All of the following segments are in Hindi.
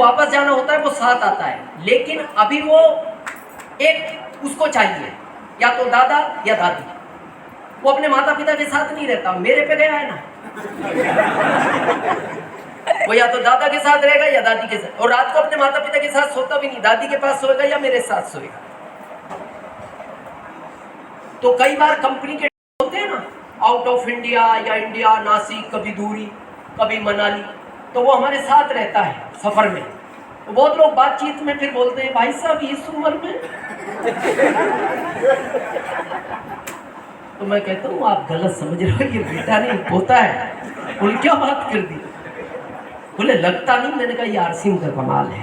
वापस जाना होता है वो साथ आता है, लेकिन अभी वो एक उसको चाहिए या तो दादा या दादी। वो अपने माता पिता के साथ नहीं रहता, मेरे पे गया है ना। वो या तो दादा के साथ रहेगा या दादी के साथ, और रात को अपने माता पिता के साथ सोता भी नहीं, दादी के पास सोएगा या मेरे साथ सोएगा। तो कई बार कंपनी के होते हैं ना, आउट ऑफ इंडिया या इंडिया, नासिक, कभी दूरी, कभी मनाली, तो वो हमारे साथ रहता है सफर में। तो बहुत लोग बातचीत में फिर बोलते हैं, भाई साहब इस उम्र में। तो मैं कहता हूँ आप गलत समझ रहे हो, ये बेटा नहीं पोता है। बोले क्या बात कर दी? बोले लगता नहीं। मैंने कहा ये आरसीएम का कमाल है।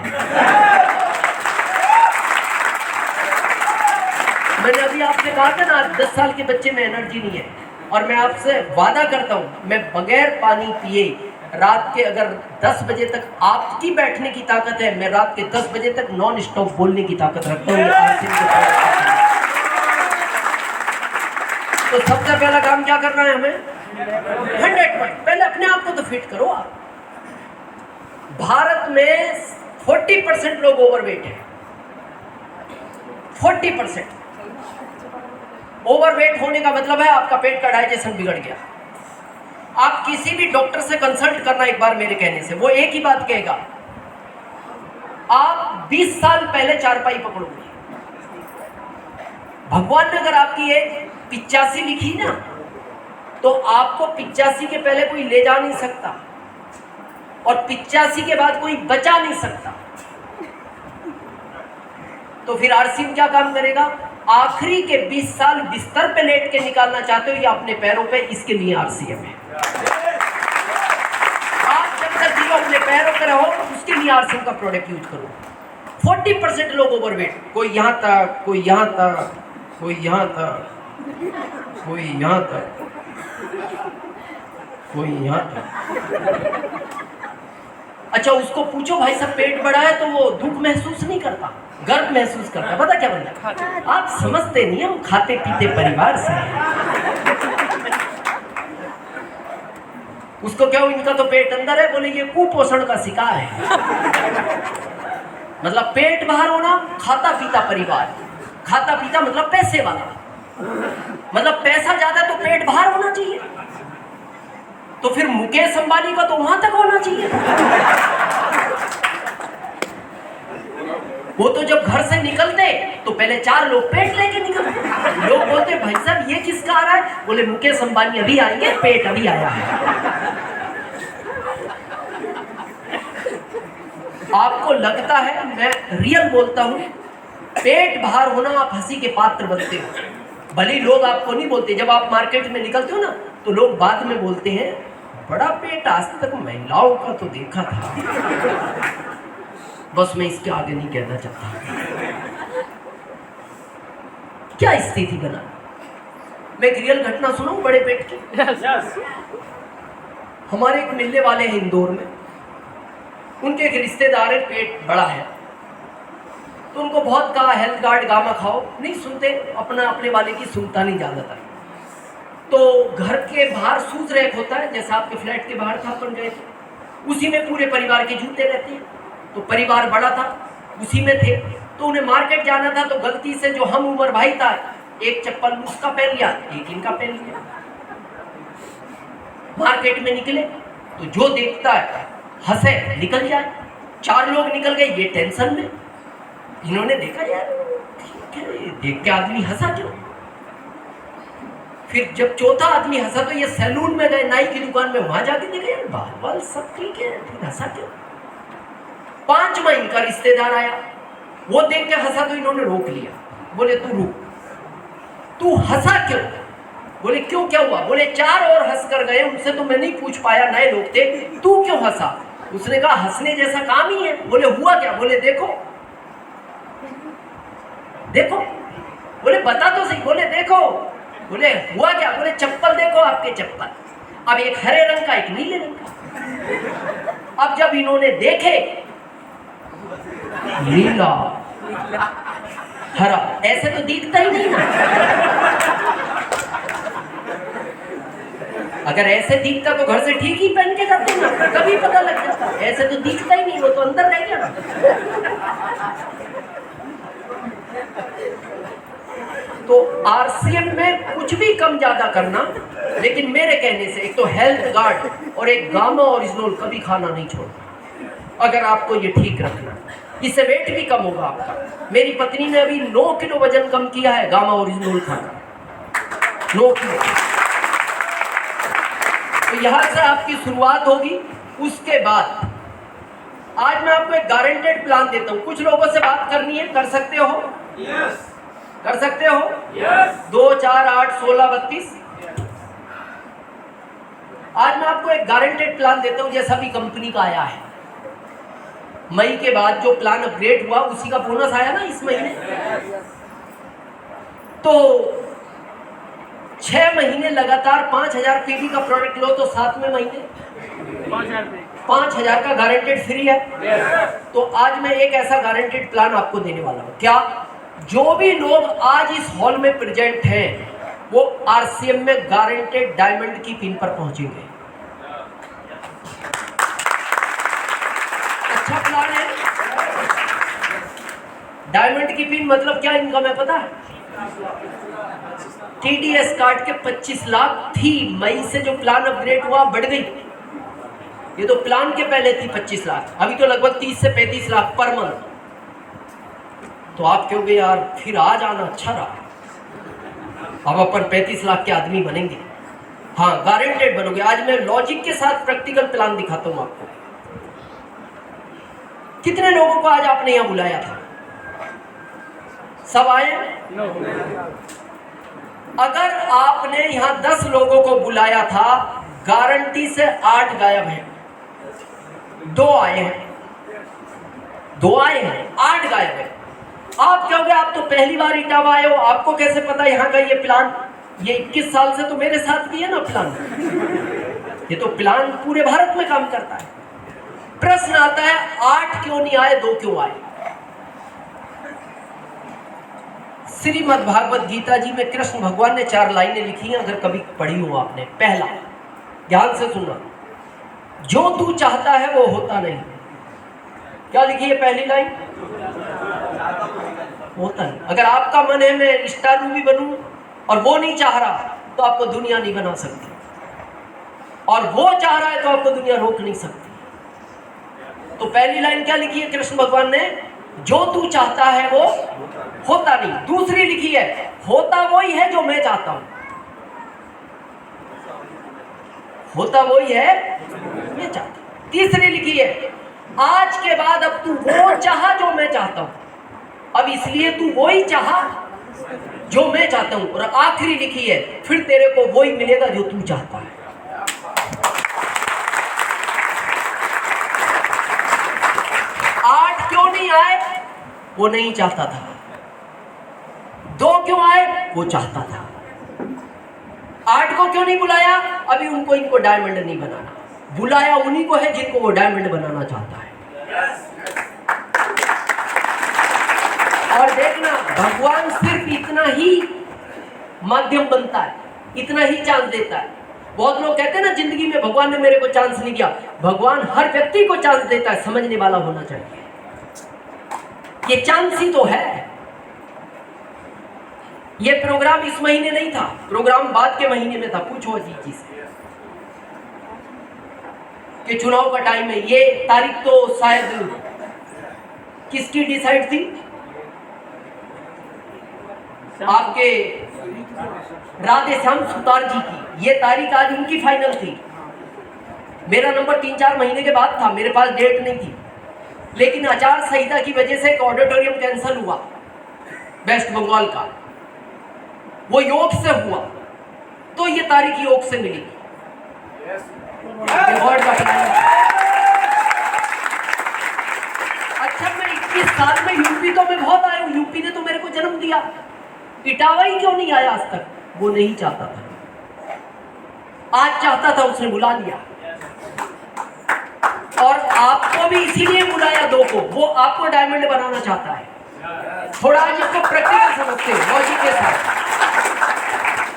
मैंने अभी आपसे कहा था ना 10 साल के बच्चे में एनर्जी नहीं है, और मैं आपसे वादा करता हूँ मैं बगैर पानी पिए रात के अगर 10 बजे तक आपकी बैठने की ताकत है, मैं रात के 10 बजे तक नॉन स्टॉप बोलने की ताकत रखता हूँ। तो सबसे पहला काम क्या करना है हमें? 100%। पहले अपने आप को तो फिट करो आप। भारत में 40% लोग ओवरवेट हैं। 40%। ओवरवेट होने का मतलब है आपका पेट का डाइजेशन बिगड़ गया। आप किसी भी डॉक्टर से कंसल्ट करना एक बार मेरे कहने से, वो एक ही बात कहेगा, आप 20 साल पहले चारपाई पकड़ोगे। भगवान ने अगर आपकी एज 85 लिखी ना, तो आपको 85 के पहले कोई ले जा नहीं सकता, और 85 के बाद कोई बचा नहीं सकता। तो फिर आरसीएम क्या काम करेगा? आखिरी के 20 साल बिस्तर पे लेट के निकालना चाहते हो या अपने पैरों पे, इसके लिए आरसीएम है। आप जब तक जियो अपने पैरों पे रहो, उसके लिए आरसीएम का प्रोडक्ट यूज करो। 40% लोग ओवरवेट, कोई यहाँ तक, कोई यहाँ तक, कोई यहाँ तक, कोई यहाँ तक, कोई यहाँ तक। अच्छा उसको पूछो भाई साहब पेट बड़ा है, तो वो दुख महसूस नहीं करता, गर्व महसूस करता। पता क्या बनता? आप समझते नहीं, हम खाते पीते परिवार से हैं। उसको क्या इनका तो पेट अंदर है, बोले ये कुपोषण का शिकार है। मतलब पेट बाहर होना, खाता पीता परिवार। खाता पीता मतलब पैसे वाला, मतलब पैसा ज्यादा तो पेट बाहर होना चाहिए। तो फिर मुकेश अंबानी का तो वहां तक होना चाहिए। वो तो जब घर से निकलते तो पहले 4 लोग पेट लेके निकलते। लोग बोलते भाई साहब ये किसका आ रहा है? बोले मुकेश अंबानी अभी आएंगे, पेट अभी आया है। आपको लगता है, मैं रियल बोलता हूं, पेट बाहर होना आप हंसी के पात्र बनते हो। भले लोग आपको नहीं बोलते, जब आप मार्केट में निकलते हो ना, तो लोग बाद में बोलते हैं बड़ा पेट आज तक महिलाओं का तो देखा था। बस मैं इसके आगे नहीं कहना चाहता। क्या स्थिति बना। मैं एक रियल घटना सुनाऊं बड़े पेट की। हमारे एक मिलने वाले हैं इंदौर में, उनके एक रिश्तेदार है, पेट बड़ा है, तो उनको बहुत कहा हेल्थ कार्ड गामा खाओ, नहीं सुनते, अपना अपने वाले की सुनता नहीं ज्यादातर। तो घर के बाहर शूज रैक होता है, जैसा आपके फ्लैट के बाहर था, अपन गए थे, उसी में पूरे परिवार के जूते रहते हैं। तो परिवार बड़ा था, उसी में थे। तो उन्हें मार्केट जाना था, तो गलती से जो हम उम्र भाई था, एक चप्पल उसका पहन लिया, एक इनका पहन लिया। मार्केट में निकले तो जो देखता है हंसे, निकल जाए। 4 लोग निकल गए, ये टेंशन में। इन्होंने देखा यार देख के आदमी हंसा क्यों। फिर जब चौथा आदमी हंसा तो ये सैलून में गए, नाई की दुकान में, वहां जाके देखे यार बाल बाल सब ठीक है, फिर हंसा क्यों। 5वां इनका रिश्तेदार आया, वो देख के हंसा तो इन्होंने रोक लिया। बोले तू रुक, तू हंसा क्यों? बोले क्यों, क्या हुआ? बोले 4 और हंस कर गए, उनसे तो मैं नहीं पूछ पाया, नए लोग थे, तू क्यों हंसा? उसने कहा हंसने जैसा काम ही है। बोले हुआ क्या? बोले देखो देखो। बोले बता तो सही। बोले देखो। बोले हुआ क्या? बोले चप्पल देखो आपके चप्पल, अब एक हरे रंग का, एक नीले रंग का। अब जब इन्होंने देखे नीला हरा, ऐसे तो दिखता ही नहीं ना। अगर ऐसे दिखता तो घर से ठीक ही पहन के जाते ना, कभी पता लग जाता। ऐसे तो दिखता ही नहीं, वो तो अंदर रह गया ना। तो आरसीएम में कुछ भी कम ज्यादा करना, लेकिन मेरे कहने से एक तो हेल्थ गार्ड और एक गामा ओरिजिनल कभी खाना नहीं छोड़ना, अगर आपको ये ठीक रखना। इससे वेट भी कम होगा आपका। मेरी पत्नी ने अभी 9 किलो वजन कम किया है गामा ओरिजिनल खाना, 9 किलो। तो यहां से आपकी शुरुआत होगी। उसके बाद आज मैं आपको एक गारंटेड प्लान देता हूं। कुछ लोगों से बात करनी है, कर सकते हो? यस। कर सकते हो? यस। 2 4 8 16 32। आज मैं आपको एक गारंटेड प्लान देता हूं, जैसा भी कंपनी का आया है। मई के बाद जो प्लान अपग्रेड हुआ उसी का बोनस आया ना इस महीने। तो 6 महीने लगातार 5000 पीवी का प्रोडक्ट लो तो 7वें महीने 5000 का गारंटेड फ्री है। तो आज मैं एक ऐसा गारंटेड प्लान आपको देने वाला हूं। क्या? जो भी लोग आज इस हॉल में प्रेजेंट हैं वो आरसीएम में गारंटेड डायमंड की पिन पर पहुंचेंगे। अच्छा प्लान है। डायमंड की पिन मतलब क्या इनकम है पता है? टीडीएस काट के 25 लाख थी। मई से जो प्लान अपग्रेड हुआ बढ़ गई। ये तो प्लान के पहले थी 25 लाख, अभी तो लगभग 30 से 35 लाख पर मंथ। तो आप कहोगे यार फिर आ जाना अच्छा रहा, अब अपन 35 लाख के आदमी बनेंगे। हाँ, गारंटेड बनोगे। आज मैं लॉजिक के साथ प्रैक्टिकल प्लान दिखाता हूं आपको। कितने लोगों को आज आपने यहां बुलाया था? सब आए? अगर आपने यहां 10 लोगों को बुलाया था, गारंटी से 8 गायब हैं, 2 आए हैं, 2 आए हैं, 8 गायब हैं। आप कहोगे आप तो पहली बार इटावा आए हो, आपको कैसे पता यहाँ का ये प्लान? ये 21 साल से तो मेरे साथ भी है ना प्लान। ये तो प्लान पूरे भारत में काम करता है। प्रश्न आता है 8 क्यों नहीं आए, 2 क्यों आए? श्रीमद् भागवत गीता जी में कृष्ण भगवान ने 4 लाइनें लिखी हैं, अगर कभी पढ़ी हो आपने। पहला, ध्यान से सुनना, जो तू चाहता है वो होता नहीं। क्या लिखी है पहली लाइन? होता नहीं। अगर आपका मन है मैं स्टार मूवी बनूं और वो नहीं चाह रहा, तो आपको दुनिया नहीं बना सकती, और वो चाह रहा है तो आपको दुनिया रोक नहीं सकती। तो पहली लाइन क्या लिखी है कृष्ण भगवान ने? जो तू चाहता है वो होता नहीं। दूसरी लिखी है, होता वही है जो मैं चाहता हूं। होता वही है मैं चाहता हूं। तीसरी लिखी है, आज के बाद अब तू वो चाहा जो मैं चाहता हूं, अब इसलिए तू वही चाहा जो मैं चाहता हूं। और आखिरी लिखी है, फिर तेरे को वही मिलेगा जो तू चाहता है। 8 क्यों नहीं आए? वो नहीं चाहता था। 2 क्यों आए? वो चाहता था। 8 को क्यों नहीं बुलाया? अभी उनको इनको डायमंड नहीं बनाना, बुलाया उन्हीं को है जिनको वो डायमंड बनाना चाहता है। और देखना, भगवान सिर्फ इतना ही माध्यम बनता है, इतना ही चांस देता है। बहुत लोग कहते हैं ना जिंदगी में भगवान ने मेरे को चांस नहीं दिया। भगवान हर व्यक्ति को चांस देता है, समझने वाला होना चाहिए। ये चांस ही तो है। ये प्रोग्राम इस महीने नहीं था, प्रोग्राम बाद के महीने में था। पूछो अजीत जी से कि चुनाव का टाइम है। ये तारीख तो शायद किसकी डिसाइड थी? आपके राधे श्याम सुतार जी की। ये तारीख आज उनकी फाइनल थी। मेरा नंबर 3-4 महीने के बाद था, मेरे पास डेट नहीं थी, लेकिन आचार संहिता की वजह से एक ऑडिटोरियम कैंसिल हुआ वेस्ट बंगाल का, वो योग से हुआ, तो ये तारीख योग से मिली। अच्छा, मैं 21 साल में यूपी तो मैं बहुत आया हूं, यूपी ने तो मेरे को जन्म दिया। इटावा ही क्यों नहीं आया आज तक? वो नहीं चाहता था, आज चाहता था, उसने बुला लिया। और आपको भी इसीलिए बुलाया 2 को, वो आपको डायमंड बनाना चाहता है। थोड़ा आज इसको प्रैक्टिकल समझते हो, लॉजिक के साथ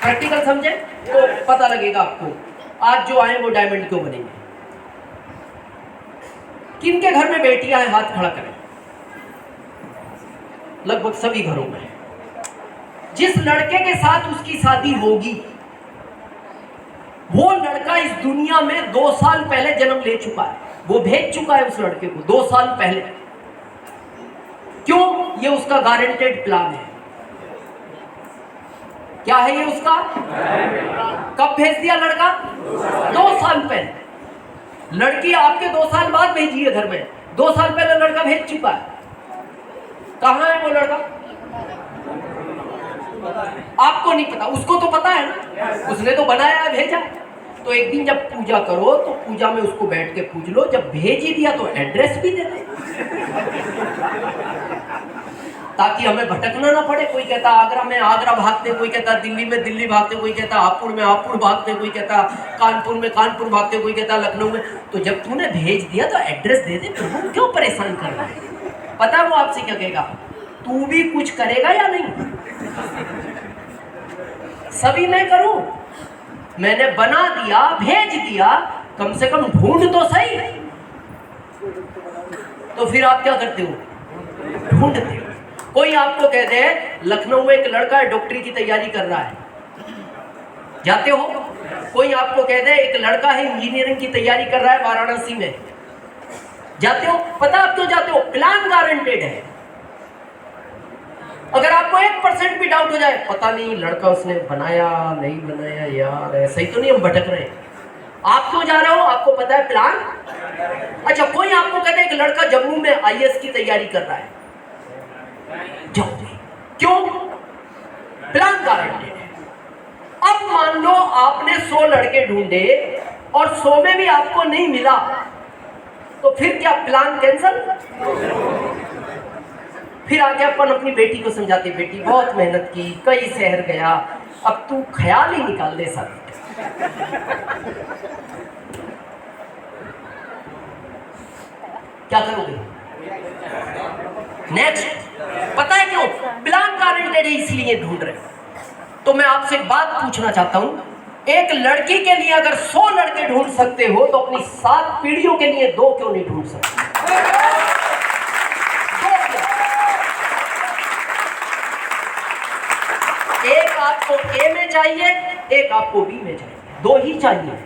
प्रैक्टिकल समझे तो पता लगेगा आपको। आज जो आए वो डायमंड क्यों बनेंगे? किनके घर में बेटियां हैं, हाथ खड़ा करें। लगभग सभी घरों में। जिस लड़के के साथ उसकी शादी होगी वो लड़का इस दुनिया में 2 साल पहले जन्म ले चुका है, वो भेज चुका है उस लड़के को 2 साल पहले। क्यों? ये उसका गारंटेड प्लान है। क्या है ये उसका? कब भेज दिया लड़का? 2 साल पहले। लड़की आपके 2 साल बाद भेजी है घर में, 2 साल पहले लड़का भेज चुका है। कहां है वो लड़का? आपको नहीं पता, उसको तो पता है ना, उसने तो बनाया है, भेजा। तो एक दिन जब पूजा करो तो पूजा में उसको बैठ के पूछ लो, जब भेज ही दिया तो एड्रेस भी दे दे, ताकि हमें भटकना ना पड़े। कोई कहता आगरा में आगरा भागते, कोई कहता दिल्ली में दिल्ली भागते, कोई कहता हापुड़ में हापुड़ भागते, कोई कहता कानपुर में कानपुर भागते, कोई कहता लखनऊ में। तो जब तूने भेज दिया तो एड्रेस दे दे, प्रभु क्यों परेशान कर रहा है? पता है वो आपसे क्या कहेगा? तू भी कुछ करेगा या नहीं? सभी मैं करूं, मैंने बना दिया, भेज दिया, कम से कम ढूंढ तो सही। तो फिर आप क्या करते हो? ढूंढते हो। कोई आपको कह दे लखनऊ में एक लड़का है डॉक्टरी की तैयारी कर रहा है, जाते हो? कोई आपको कह दे एक लड़का है इंजीनियरिंग की तैयारी कर रहा है वाराणसी में, जाते हो? पता आप क्यों जाते हो? प्लान गारंटेड है। अगर आपको 1% भी डाउट हो जाए, पता नहीं लड़का उसने बनाया नहीं बनाया, यार ऐसा ही तो नहीं हम भटक रहे हैं, आप क्यों जा रहे हो? आपको पता है प्लान। अच्छा, कोई आपको कहते हैं एक लड़का जम्मू में IAS की तैयारी कर रहा है, जाओगे? क्यों? प्लान गारंटेड है। अब मान लो आपने 100 लड़के ढूंढे और 100 में भी आपको नहीं मिला, तो फिर क्या प्लान कैंसल? फिर आके अपन अपनी बेटी को समझाते, बेटी बहुत मेहनत की, कई शहर गया, अब तू ख्याल ही निकाल दे सब। क्या करोगे? नेक्स्ट। पता है क्यों? प्लान गारंटेड है, इसलिए ढूंढ रहे हो। तो मैं आपसे एक बात पूछना चाहता हूं, एक लड़की के लिए अगर 100 लड़के ढूंढ सकते हो तो अपनी 7 पीढ़ियों के लिए 2 क्यों नहीं ढूंढ सकते? एक आपको A में चाहिए, एक आपको B में चाहिए, 2 ही चाहिए।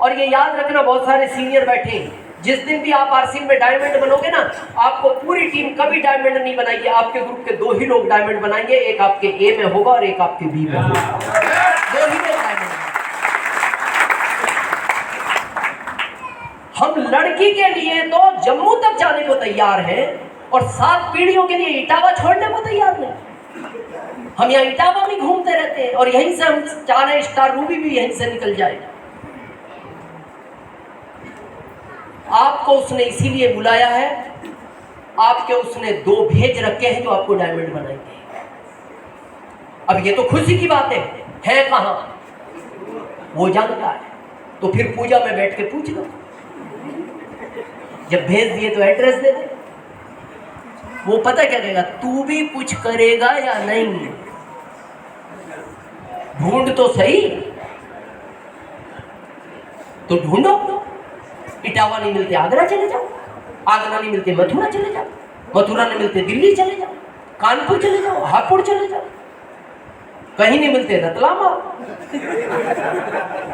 और ये याद रखना, बहुत सारे सीनियर बैठे हैं, जिस दिन भी आप आरसीएम में डायमंड बनोगे ना, आपको पूरी टीम कभी डायमंड नहीं बनाएगी, आपके ग्रुप के 2 ही लोग डायमंड बनाएंगे, एक आपके A में होगा और एक आपके B में होगा, 2 ही लोग डायमंड। हम लड़की के लिए तो जम्मू तक जाने को तैयार हैं और 7 पीढ़ियों के लिए इटावा छोड़ने को तैयार नहीं। हम यहाँ इटावा में घूमते रहते हैं और यहीं से हम चाह रहे स्टार रूबी भी यहीं से निकल जाए। आपको उसने इसीलिए बुलाया है, आपके उसने 2 भेज रखे हैं जो आपको डायमंड बनाएंगे। अब ये तो खुशी की बात है कहां वो जानता है। तो फिर पूजा में बैठ के पूछ लो, जब भेज दिए तो एड्रेस दे दे। वो पता क्या कहेगा? तू भी कुछ करेगा या नहीं? ढूंढ तो सही, तो ढूंढो। इटावा नहीं मिलते आगरा चले जाओ, आगरा नहीं मिलते मथुरा चले जाओ, मथुरा नहीं मिलते दिल्ली चले जाओ, कानपुर चले जाओ, हापुड़ चले जाओ, कहीं नहीं मिलते रतलाम आओ।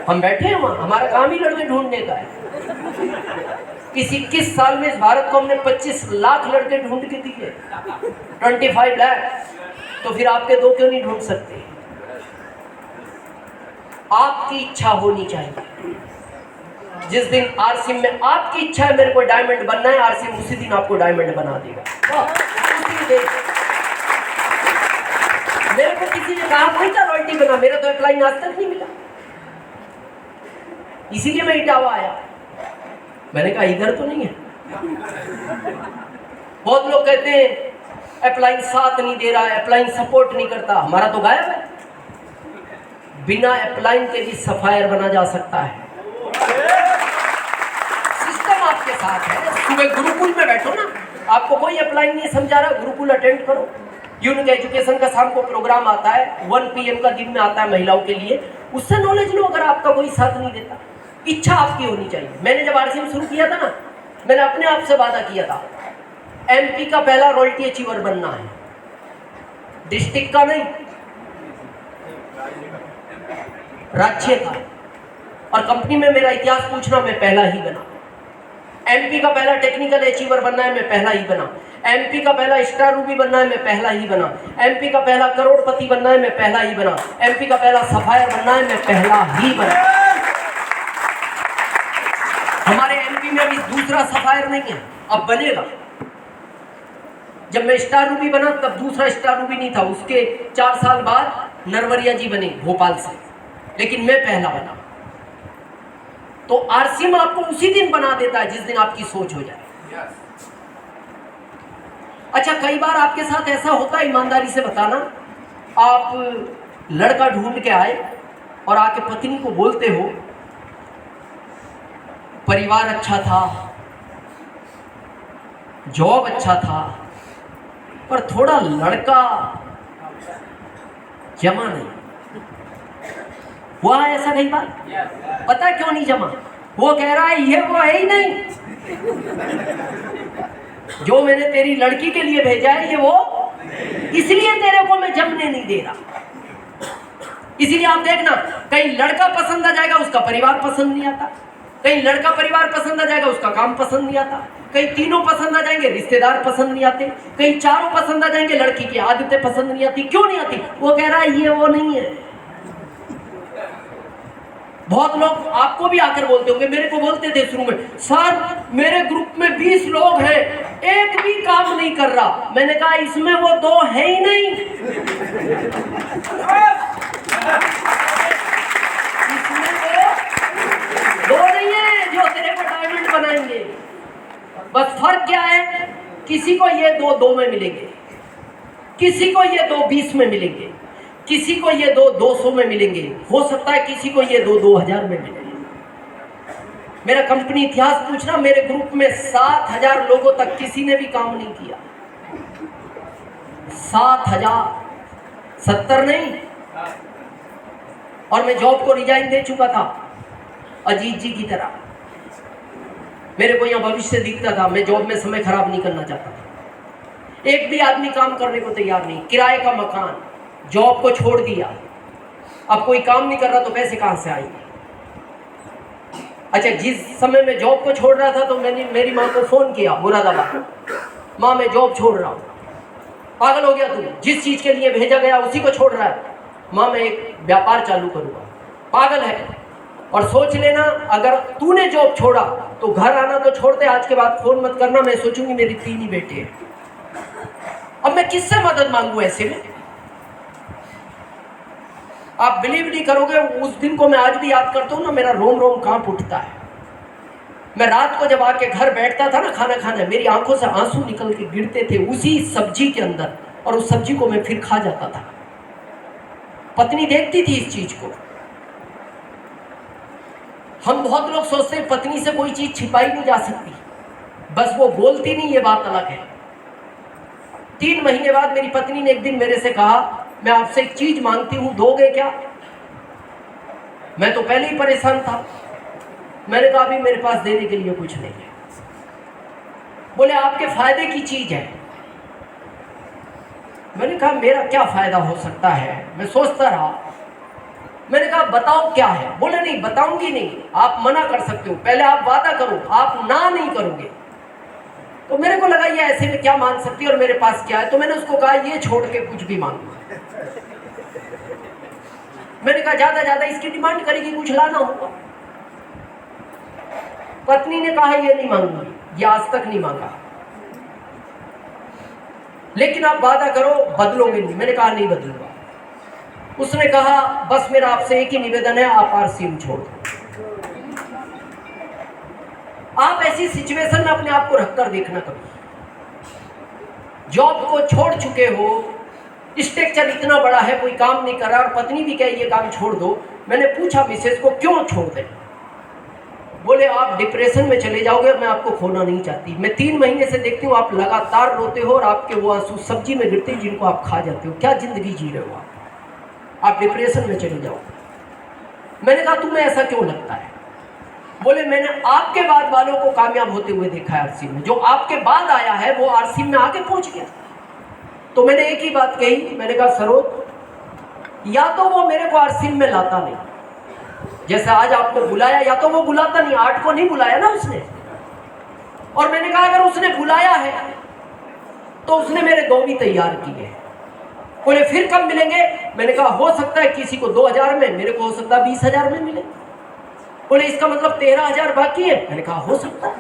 हम बैठे हैं वहां, हमारा काम ही लड़के ढूंढने का है। इस 21 साल में इस भारत को हमने 25 लाख लड़के ढूंढ के दिए, 25 लाख। तो फिर आपके 2 क्यों नहीं ढूंढ सकते? आपकी इच्छा होनी चाहिए। जिस दिन आरसीएम में आपकी इच्छा है मेरे को डायमंड बनना है, आरसीएम उसी दिन आपको डायमंड बना देगा। मेरे को किसी ने कहा कोई क्या रॉयल्टी बना, मेरा तो अप्लाई आज तक नहीं मिला, इसीलिए मैं इटावा आया। मैंने कहा इधर तो नहीं है। बहुत लोग कहते हैं अप्लाइंग साथ नहीं दे रहा है, अप्लाइंग सपोर्ट नहीं करता, हमारा तो गायब है। बिना अप्लाइंग के भी सफायर बना जा सकता है, सिस्टम आपके साथ है। सुबह गुरुकुल में बैठो ना, आपको कोई अप्लाइंग नहीं समझा रहा, गुरुकुल अटेंड करो, यूनिक एजुकेशन का शाम को प्रोग्राम आता है, 1 PM का दिन में आता है महिलाओं के लिए, उससे नॉलेज लो। अगर आपका कोई साथ नहीं देता, इच्छा आपकी होनी चाहिए। मैंने जब RCM शुरू किया था ना, मैंने अपने आप से वादा किया था MP का पहला रॉयल्टी अचीवर बनना है, डिस्ट्रिक्ट का नहीं, राज्य का। और कंपनी में मेरा इतिहास पूछना, मैं पहला ही बना। MP का पहला टेक्निकल अचीवर बनना है, मैं पहला ही बना। MP का पहला स्टार रूबी बनना है, मैं पहला ही बना। MP का पहला करोड़पति बनना है, मैं पहला ही बना। MP का पहला सफायर बनना है, मैं पहला ही बना। हमारे MP में अभी दूसरा सफायर नहीं है, अब बनेगा। जब मैं स्टार रूबी बना तब दूसरा स्टार रूबी नहीं था, उसके 4 साल बाद नरवरिया जी बने भोपाल से, लेकिन मैं पहला बना। तो RCM आपको उसी दिन बना देता है जिस दिन आपकी सोच हो जाए। अच्छा, कई बार आपके साथ ऐसा होता है, ईमानदारी से बताना, आप लड़का ढूंढ के आए और आके पत्नी को बोलते हो परिवार अच्छा था, जॉब अच्छा था, पर थोड़ा लड़का जमा नहीं हुआ। ऐसा कई बार पता है क्यों नहीं जमा? वो कह रहा है ये वो है ही नहीं, जो मैंने तेरी लड़की के लिए भेजा है ये वो, इसलिए तेरे को मैं जमने नहीं दे रहा। इसीलिए आप देखना, कहीं लड़का पसंद आ जाएगा, उसका परिवार पसंद नहीं आता। कहीं लड़का परिवार पसंद आ जाएगा, उसका काम पसंद नहीं आता। कहीं तीनों पसंद आ जाएंगे, रिश्तेदार पसंद नहीं आते। कहीं चारों पसंद आ जाएंगे, लड़की की आदतें पसंद नहीं आती। क्यों नहीं आती? वो कह रहा है ये वो नहीं है। बहुत लोग आपको भी आकर बोलते होंगे, मेरे को बोलते थे शुरू में, सर मेरे ग्रुप में 20 लोग हैं, एक भी काम नहीं कर रहा। मैंने कहा इसमें वो 2 है ही नहीं, इसमें वो 2 नहीं है जो तेरे को डायमंड बनाएंगे। बस फर्क क्या है, किसी को ये 2 में मिलेंगे, किसी को ये 2 20 में मिलेंगे, किसी को ये 200 में मिलेंगे, हो सकता है किसी को ये 2000 में मिलेंगे। मेरा कंपनी इतिहास पूछना, मेरे ग्रुप में 7000 लोगों तक किसी ने भी काम नहीं किया। 7000, 70 नहीं। और मैं जॉब को रिजाइन दे चुका था अजीत जी की तरह। मेरे को यहाँ भविष्य दिखता था, मैं जॉब में समय खराब नहीं करना चाहता था। एक भी आदमी काम करने को तैयार नहीं, किराए का मकान, जॉब को छोड़ दिया। अब कोई काम नहीं कर रहा तो पैसे कहाँ से आएंगे? अच्छा, जिस समय मैं जॉब को छोड़ रहा था तो मैंने मेरी माँ को फ़ोन किया मुरादाबाद, माँ मैं जॉब छोड़ रहा हूँ। पागल हो गया तू, जिस चीज़ के लिए भेजा गया उसी को छोड़ रहा है। माँ मैं एक व्यापार चालू करूँगा। पागल है। और सोच लेना, अगर तूने जॉब छोड़ा तो घर आना तो छोड़ दे, आज के बाद फ़ोन मत करना, मैं सोचूंगी मेरी 3 ही बेटे हैं। अब मैं किससे मदद मांगू ऐसे में? आप बिलीव नहीं करोगे, उस दिन को मैं आज भी याद करता हूँ ना, मेरा रोम रोम कांप उठता है। मैं रात को जब आके घर बैठता था ना खाना खाने, मेरी आंखों से आंसू निकल के गिरते थे उसी सब्जी के अंदर, और उस सब्जी को मैं फिर खा जाता था। पत्नी देखती थी इस चीज को। हम बहुत लोग सोचते हैं पत्नी से कोई चीज छिपाई नहीं जा सकती, बस वो बोलती नहीं, ये बात अलग है। 3 महीने बाद मेरी पत्नी ने एक दिन मेरे से कहा, मैं आपसे एक चीज मांगती हूं, दोगे क्या? मैं तो पहले ही परेशान था। मैंने कहा अभी मेरे पास देने के लिए कुछ नहीं है। बोले आपके फायदे की चीज है। मैंने कहा मेरा क्या फायदा हो सकता है? मैं सोचता रहा। मैंने कहा बताओ क्या है? बोले नहीं बताऊंगी नहीं, आप मना कर सकते हो, पहले आप वादा करो आप ना नहीं करोगे। तो मेरे को लगा ये ऐसे में क्या मांग सकती है और मेरे पास क्या है, तो मैंने उसको कहा ये छोड़ के कुछ भी मांगो। मैंने कहा ज्यादा इसकी डिमांड करेगी, कुछ लाना होगा। पत्नी ने कहा ये नहीं मांगूंगी, ये आज तक नहीं मांगा, लेकिन आप वादा करो बदलोगे नहीं। मैंने कहा नहीं बदलूंगा। उसने कहा बस मेरा आपसे एक ही निवेदन है, आप RCM छोड़ दो। आप ऐसी सिचुएशन में अपने आप को रखकर देखना कभी। जॉब को छोड़ चुके हो, स्ट्रक्चर इतना बड़ा है, कोई काम नहीं कर रहा और पत्नी भी कहे ये काम छोड़ दो। मैंने पूछा मिसेस को क्यों छोड़ दे? बोले आप डिप्रेशन में चले जाओगे, मैं आपको खोना नहीं चाहती। मैं 3 महीने से देखती हूँ आप लगातार रोते हो और आपके वो आंसू सब्जी में गिरते हैं जिनको आप खा जाते हो। क्या जिंदगी जी रहे हो आप डिप्रेशन में चले जाओ। मैंने कहा तुम्हें ऐसा क्यों लगता है? बोले मैंने आपके बाद वालों को कामयाब होते हुए देखा है आरसी में, जो आपके बाद आया है वो आरसी में आगे पहुंच गया। तो मैंने एक ही बात कही, मैंने कहा सरोज या तो वो मेरे को आरसी में लाता नहीं, जैसे आज आपको बुलाया, या तो वो बुलाता नहीं, 8 को नहीं बुलाया ना उसने। और मैंने कहा अगर उसने बुलाया है तो उसने मेरे 2 भी तैयार किए हैं। बोले फिर कब मिलेंगे? मैंने कहा हो सकता है किसी को 2000 में, मेरे को हो सकता है 20,000 में मिले। बोले इसका मतलब 13,000 बाकी है? मैंने कहा हो सकता है।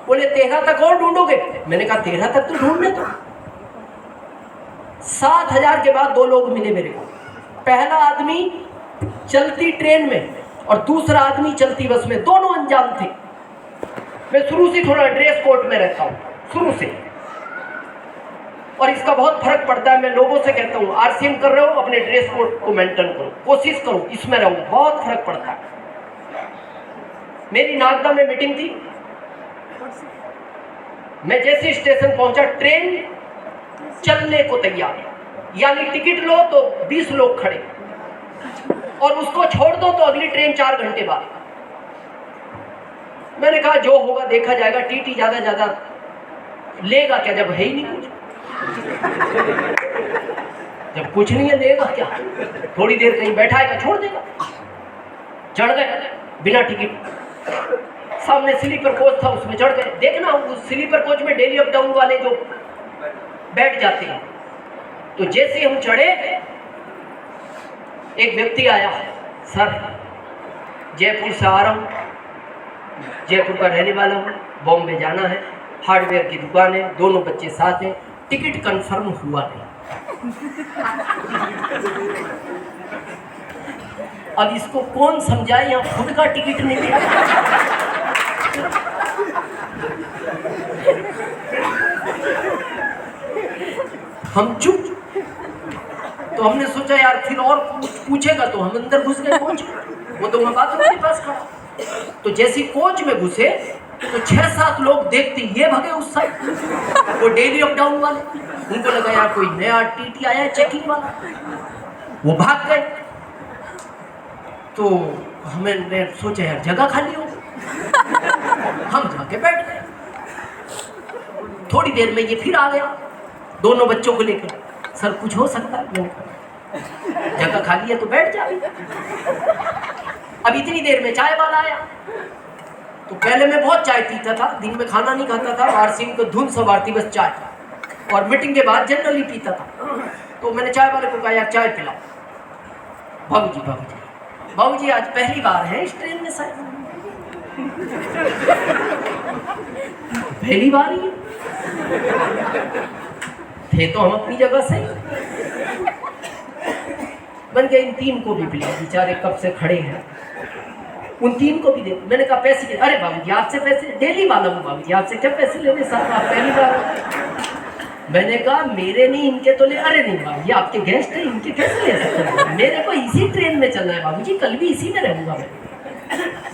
बोले 13 तक और ढूंढोगे? मैंने कहा 13 तक तो ढूंढने दो। 7,000 के बाद 2 लोग मिले मेरे को। पहला आदमी चलती ट्रेन में और दूसरा आदमी चलती बस में, दोनों अनजान थे। मैं शुरू से थोड़ा ड्रेस कोड में रहता हूँ, शुरू से, और इसका बहुत फर्क पड़ता है। मैं लोगों से कहता हूँ आरसीएम कर रहे हो अपने ड्रेस कोड को मेंटेन करो, कोशिश करो इसमें रहो, बहुत फर्क पड़ता है। मेरी नागदा में मीटिंग थी, मैं जैसे स्टेशन पहुंचा ट्रेन चलने को तैयार, यानी टिकट लो तो 20 लोग खड़े और उसको छोड़ दो तो अगली ट्रेन 4 घंटे बाद। मैंने कहा जो होगा देखा जाएगा, टीटी ज्यादा लेगा क्या जब है ही नहीं कुछ। जब कुछ नहीं है लेगा क्या? थोड़ी देर कहीं बैठाएगा छोड़ देगा। चढ़ गए बिना टिकट, सामने स्लीपर कोच था उसमें चढ़ गए। देखना उस स्लीपर कोच में डेली अप डाउन वाले जो बैठ जाते हैं, तो जैसे हम चढ़े एक व्यक्ति आया, सर जयपुर से आ रहा हूँ, जयपुर का रहने वाला हूँ, बॉम्बे जाना है, हार्डवेयर की दुकान है, दोनों बच्चे साथ हैं, टिकट कंफर्म हुआ नहीं। अब इसको कौन समझाए, यहाँ खुद का टिकट नहीं है। हम चुप। तो हमने सोचा यार फिर और पूछेगा तो हम अंदर घुस गए कोच, वो तो मैं बाथरूम के पास खड़ा। तो जैसे कोच में घुसे तो 6-7 लोग देखते ये भगे उस साइड, वो डेली अप डाउन वाले, उनको लगा यार कोई नया टीटी आया है चेकिंग वाला, वो भाग गए। तो हमने सोचा यार जगह खाली हो, हम जाके बैठ गए। थोड़ी देर में ये फिर आ गया दोनों बच्चों को लेकर, सर कुछ हो सकता है? जगह खाली है तो बैठ जा। अब इतनी देर में चाय वाला आया। तो पहले मैं बहुत चाय पीता था, दिन में खाना नहीं खाता था, आरसीएम को धुन सवार थी बस चाय, और मीटिंग के बाद जनरली पीता था। तो मैंने चाय वाले को कहा यार चाय पिलाओ। बाबूजी आज पहली बार है इस ट्रेन में शायद। पहली बार ही थे तो हम अपनी जगह से बन गए। इन 3 को भी पिलाओ, बेचारे कब से खड़े हैं, उन 3 को भी दे। मैंने कहा पैसे के, अरे बाबूजी आपसे पैसे, डेली वाला हूँ बाबूजी, आपसे क्या पैसे लेने साहब, आप पहली बार। मैंने कहा मेरे नहीं इनके तो ले। अरे नहीं बाबूजी आपके गेस्ट हैं, इनके कैसे ले सकते हैं, मेरे को इसी ट्रेन में चलना है बाबूजी, कल भी इसी में रहूँगा मैं।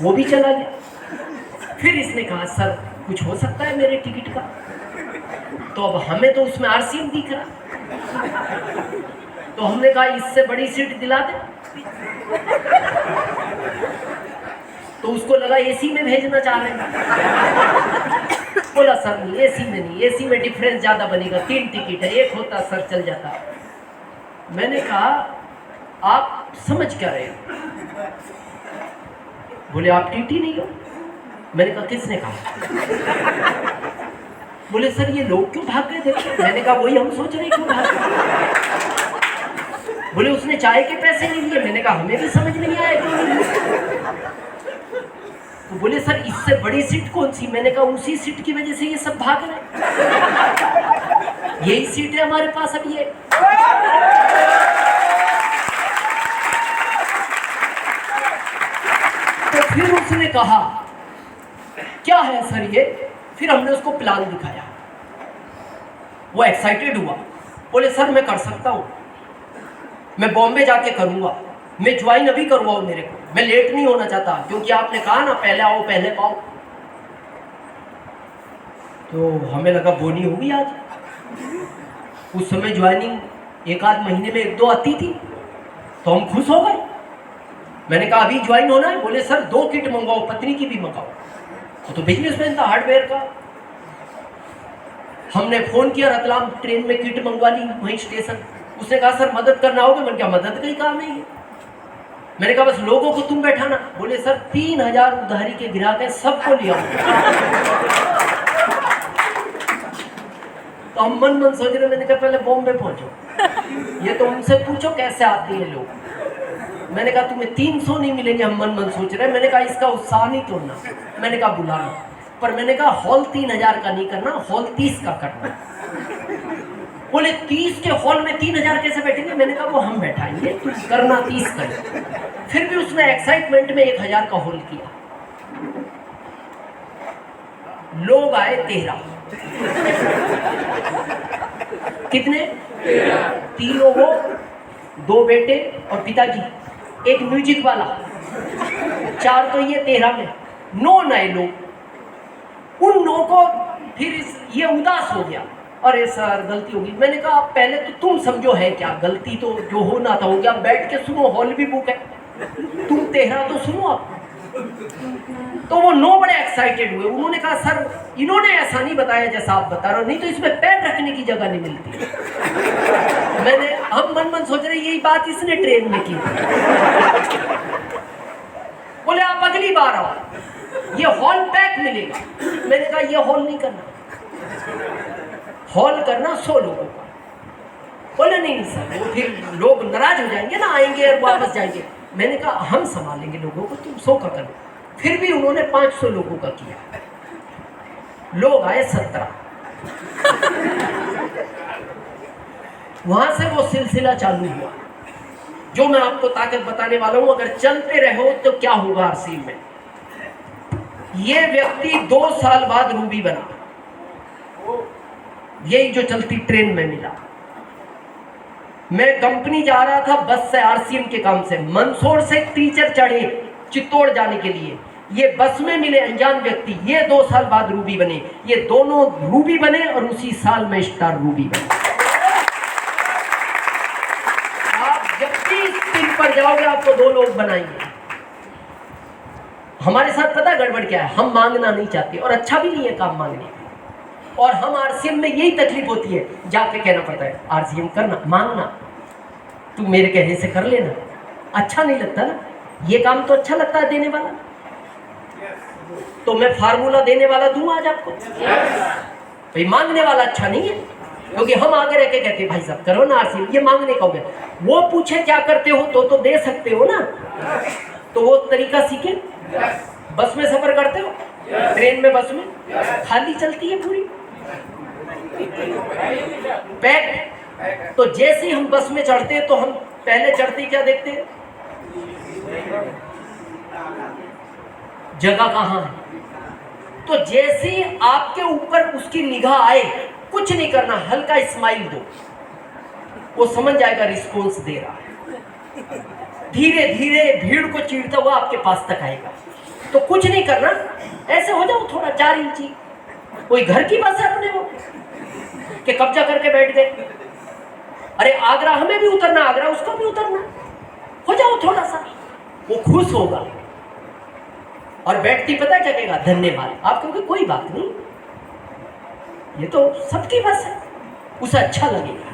वो भी चला गया। फिर इसने कहा सर कुछ हो सकता है मेरे टिकट का? तो अब हमें तो उसमें आरसीएम दिख रहा, तो हमने कहा इससे बड़ी सीट दिला दे। तो उसको लगा एसी में भेजना चाह रहे हैं। बोला सर नहीं, एसी में नहीं, एसी में डिफरेंस ज़्यादा बनेगा, 3 टिकट है, एक होता सर चल जाता। मैंने कहा आप समझ क्या रहे हो? बोले आप टीटी नहीं हो। मैंने कहा किसने कहा? बोले सर ये लोग क्यों भाग गए देखो। मैंने कहा वही हम सोच रहे क्यों भाग गए। बोले उसने चाय के पैसे नहीं लिए। मैंने कहा हमें भी समझ नहीं आया क्यों नहीं लिए। तो बोले सर इससे बड़ी सीट कौन सी? मैंने कहा उसी सीट की वजह से ये सब भाग रहे, यही सीट है हमारे पास अब ये। तो फिर उसने कहा क्या है सर ये? फिर हमने उसको प्लान दिखाया, वो एक्साइटेड हुआ। बोले सर मैं कर सकता हूँ, मैं बॉम्बे जाके करूँगा, मैं ज्वाइन अभी करवाओ मेरे को। मैं लेट नहीं होना चाहता, क्योंकि आपने कहा ना पहले आओ पहले पाओ। तो हमें लगा बोनी होगी आज। उस समय ज्वाइनिंग एक आध महीने में 1-2 आती थी, तो हम खुश हो गए। मैंने कहा अभी ज्वाइन होना है? बोले सर 2 किट मंगवाओ, पत्नी की भी मंगाओ। तो बिजनेसमैन था, हार्डवेयर का। हमने फोन किया, रतलाम ट्रेन में किट मंगवा ली वहीं स्टेशन। उसने कहा सर मदद करना होगा। मैंने कहा मदद का ही काम नहीं है। मैंने कहा बस लोगों को तुम बैठाना। बोले सर 3000 उधारी के ग्राहक है, सबको लिया। तो हम मन मन सोच रहे। मैंने कहा पहले बॉम्बे पहुंचो, ये तो उनसे पूछो कैसे आते हैं लोग। मैंने कहा तुम्हें 300 नहीं मिलेंगे, हम मन मन सोच रहे। मैंने कहा इसका उत्साह नहीं तोड़ना। मैंने कहा बुलाना, पर मैंने कहा हॉल 3000 का नहीं करना, हॉल 30 का करना। बोले 30 के हॉल में 3000 कैसे बैठेंगे? मैंने कहा वो हम बैठाएंगे, तुम करना 30 का। फिर भी उसने एक्साइटमेंट में 1000 का हॉल किया। लोग आए 13। कितने? 3 वो, 2 बेटे और पिताजी, 1 म्यूजिक वाला, 4 तो ये 13 में 9 नए लोग। उन 9 को फिर ये उदास हो गया। अरे सर गलती होगी। मैंने कहा पहले तो तुम समझो है क्या गलती, तो जो होना था हो गया, बैठ के सुनो, हॉल भी बुक है, तुम 13 तो सुनो आप। तो वो 9 बड़े एक्साइटेड हुए। उन्होंने कहा सर इन्होंने ऐसा नहीं बताया जैसा आप बता रहे हो, नहीं तो इसमें पैर रखने की जगह नहीं मिलती। हम मन मन सोच रहे यही बात इसने ट्रेन में की। बोले आप अगली बार आओ, ये हॉल पैक मिलेगा। मैंने कहा ये हॉल नहीं करना, हॉल करना 100 लोगों का। बोले नहीं सर, वो फिर लोग नाराज हो जाएंगे ना, आएंगे और वापस जाएंगे। मैंने कहा हम संभालेंगे लोगों को, तुम 100 का करना। फिर भी उन्होंने 500 लोगों का किया। लोग आए 17। वहां से वो सिलसिला चालू हुआ जो मैं आपको ताकत बताने वाला हूं। अगर चलते रहो तो क्या होगा आरसीएम में। ये व्यक्ति 2 साल बाद रूबी बना, यही जो चलती ट्रेन में मिला। मैं कंपनी जा रहा था बस से आरसीएम के काम से। मंदसौर से टीचर चढ़े चित्तौड़ जाने के लिए, ये बस में मिले अनजान व्यक्ति, ये 2 साल बाद रूबी बने। ये दोनों रूबी बने और उसी साल में स्टार रूबी बने। आप जब भी इस दिन पर जाओगे आपको 2 लोग बनाएंगे। हमारे साथ पता गड़बड़ क्या है, हम मांगना नहीं चाहते और अच्छा भी नहीं है काम मांगने। और हम आरसीएम में यही तकलीफ होती है, जाके कहना पड़ता है आरसीएम करना, मांगना, तू मेरे कहने से कर लेना। अच्छा नहीं लगता ना, ये काम तो अच्छा लगता है देने वाला। तो मैं फार्मूला देने वाला दूं आज आपको। भाई मांगने वाला अच्छा नहीं है, क्योंकि हम आगे रह के कहते हैं भाई साहब करो ना आरसीएम, ये मांगने का हो गया। वो पूछे क्या करते हो तो दे सकते हो ना, तो वो तरीका सीखे। बस में सफर करते हो, ट्रेन में, बस में खाली चलती है पूरी पैक। तो जैसे ही हम बस में चढ़ते हैं तो हम पहले चढ़ते क्या देखते हैं, जगह कहाँ है। तो जैसे ही आपके ऊपर उसकी निगाह आए, कुछ नहीं करना, हल्का स्माइल दो, वो समझ जाएगा रिस्पॉन्स दे रहा है। धीरे धीरे भीड़ को चीरता हुआ आपके पास तक आएगा। तो कुछ नहीं करना, ऐसे हो जाओ थोड़ा 4 इंची। कोई घर की बस है अपने वो कि कब्जा करके बैठ गए। अरे आगरा हमें भी उतरना, आगरा उसको भी उतरना, हो जाओ थोड़ा सा, वो खुश होगा। और बैठती पता क्या कहेगा, धन्यवाद। आप कहोगे कोई बात नहीं, ये तो सबकी बस है, उसे अच्छा लगेगा।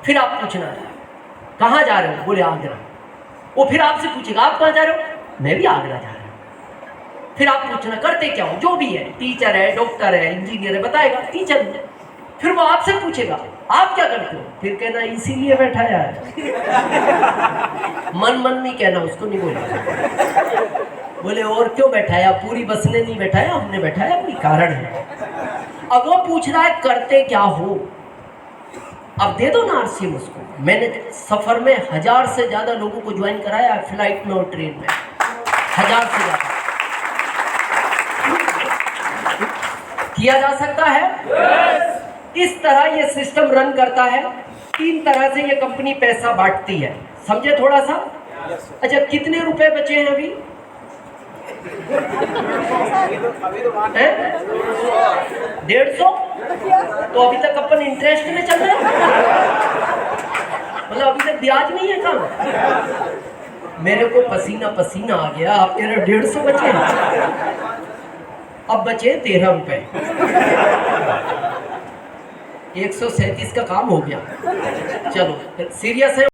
फिर आप पूछना कहाँ जा रहे हो, बोले आगरा। वो फिर आपसे पूछेगा आप कहाँ जा रहे हो, मैं भी आगरा जा रहा हूँ। फिर आप पूछना करते क्या हो, जो भी है, टीचर है, डॉक्टर है, इंजीनियर है, बताएगा टीचर है। फिर वो आपसे पूछेगा आप क्या करते हो, फिर कहना इसीलिए बैठाया है। मन मन नहीं कहना, उसको नहीं बोला। बोले और क्यों बैठाया, पूरी बस ने नहीं बैठाया, हमने बैठाया, कोई कारण है। अब वो पूछ रहा है करते क्या हो, अब दे दो ना आरसीएम उसको। मैंने सफर में 1000 से ज्यादा लोगों को ज्वाइन कराया, फ्लाइट में और ट्रेन में 1000 से ज्यादा किया जा सकता है। इस तरह ये सिस्टम रन करता है। 3 तरह से ये कंपनी पैसा बांटती है, समझे थोड़ा सा। अच्छा, कितने रुपए बचे हैं अभी? हैं? 150? तो अभी तक अपन इंटरेस्ट में चल रहे हैं, मतलब अभी तक ब्याज नहीं है काम। मेरे को पसीना पसीना आ गया, आप कह रहे 150 बचे, अब बचे 13 रुपए। 137 का काम हो गया। चलो सीरियस है।